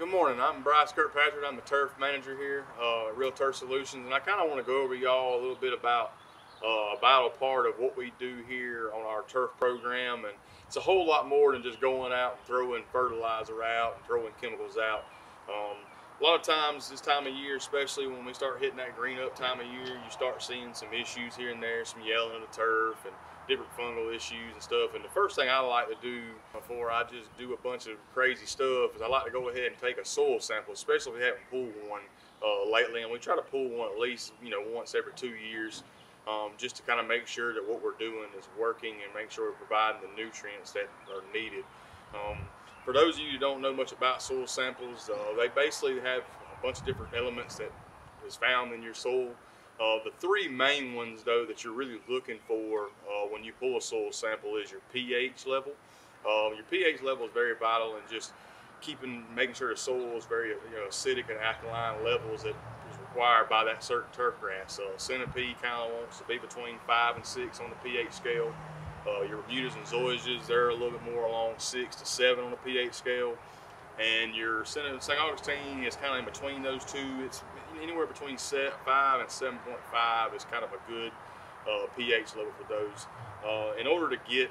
Good morning. I'm Bryce Kirkpatrick. I'm the turf manager here at Real Turf Solutions, and I kind of want to go over y'all a little bit about a vital part of what we do here on our turf program. And it's a whole lot more than just going out and throwing fertilizer out and throwing chemicals out. A lot of times this time of year, especially when we start hitting that green up time of year, you start seeing some issues here and there, some yellow in the turf and different fungal issues and stuff. And the first thing I like to do before I just do a bunch of crazy stuff is I like to go ahead and take a soil sample, especially if we haven't pulled one lately. And we try to pull one at least, once every 2 years, just to kind of make sure that what we're doing is working and make sure we're providing the nutrients that are needed. For those of you who don't know much about soil samples, they basically have a bunch of different elements that is found in your soil. The three main ones, though, that you're really looking for when you pull a soil sample is your pH level. Your pH level is very vital in just making sure the soil is very acidic and alkaline levels that is required by that certain turf grass. Centipede kind of wants to be between 5 and 6 on the pH scale. Your Bermudas and Zoysias, they're a little bit more along 6 to 7 on the pH scale. And your St. Augustine is kind of in between those two. It's anywhere between 5 and 7.5 is kind of a good pH level for those. In order to get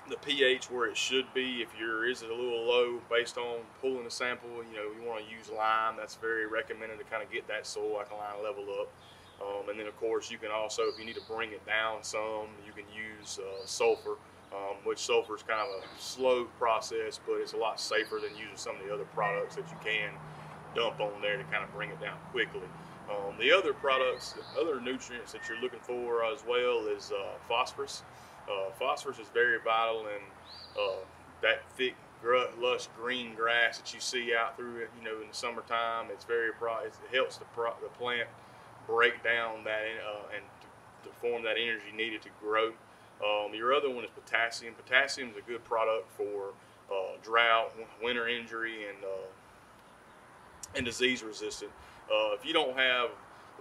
the pH where it should be, if yours is a little low based on pulling a sample, you want to use lime. That's very recommended to kind of get that soil alkaline level up. And then of course you can also, if you need to bring it down some, you can use sulfur, which sulfur is kind of a slow process, but it's a lot safer than using some of the other products that you can dump on there to kind of bring it down quickly. The other products, other nutrients that you're looking for as well is phosphorus. Phosphorus is very vital in that thick, lush green grass that you see out through it. In the summertime, it helps the plant break down that and to form that energy needed to grow. Your other one is potassium. Potassium is a good product for drought, winter injury, and disease resistant. If you don't have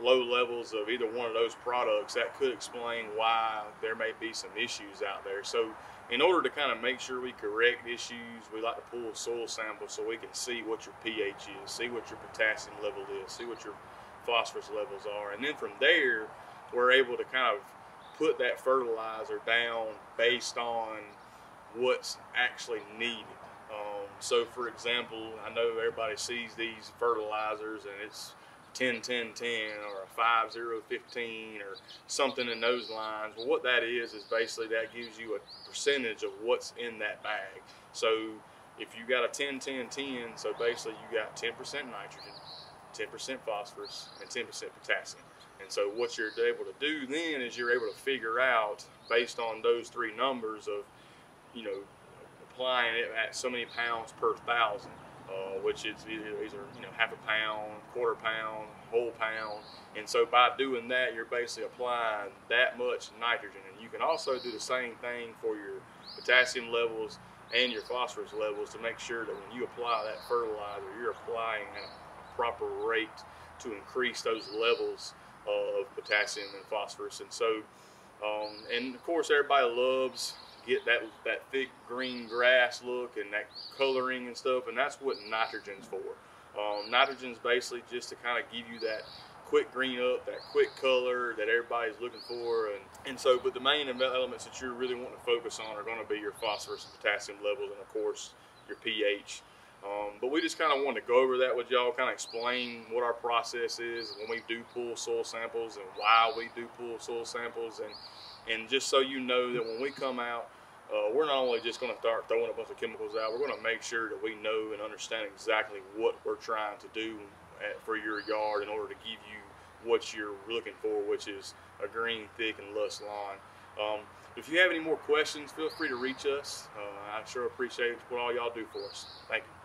low levels of either one of those products, that could explain why there may be some issues out there. So in order to kind of make sure we correct issues, we like to pull a soil sample so we can see what your pH is, see what your potassium level is, see what your phosphorus levels are, and then from there we're able to kind of put that fertilizer down based on what's actually needed. So for example, I know everybody sees these fertilizers and it's 10-10-10 or a 5-0-15 or something in those lines. Well, what that is basically that gives you a percentage of what's in that bag. So if you got a 10-10-10, so basically you got 10% nitrogen, 10% phosphorus, and 10% potassium. And so what you're able to do then is you're able to figure out, based on those three numbers of, applying it at so many pounds per thousand, which is either half a pound, quarter pound, whole pound. And so by doing that, you're basically applying that much nitrogen. And you can also do the same thing for your potassium levels and your phosphorus levels to make sure that when you apply that fertilizer, you're applying at a proper rate to increase those levels of potassium and phosphorus. And so, and of course, everybody loves get that thick green grass look and that coloring and stuff, and that's what nitrogen's for. Nitrogen's basically just to kind of give you that quick green up, that quick color that everybody's looking for. And so, but the main elements that you're really wanting to focus on are going to be your phosphorus and potassium levels, and of course your pH. But we just kind of wanted to go over that with y'all, kind of explain what our process is when we do pull soil samples and why we do pull soil samples, and just so you know that when we come out, we're not only just going to start throwing a bunch of chemicals out, we're going to make sure that we know and understand exactly what we're trying to do for your yard in order to give you what you're looking for, which is a green, thick, and lush lawn. If you have any more questions, feel free to reach us. I sure appreciate what all y'all do for us. Thank you.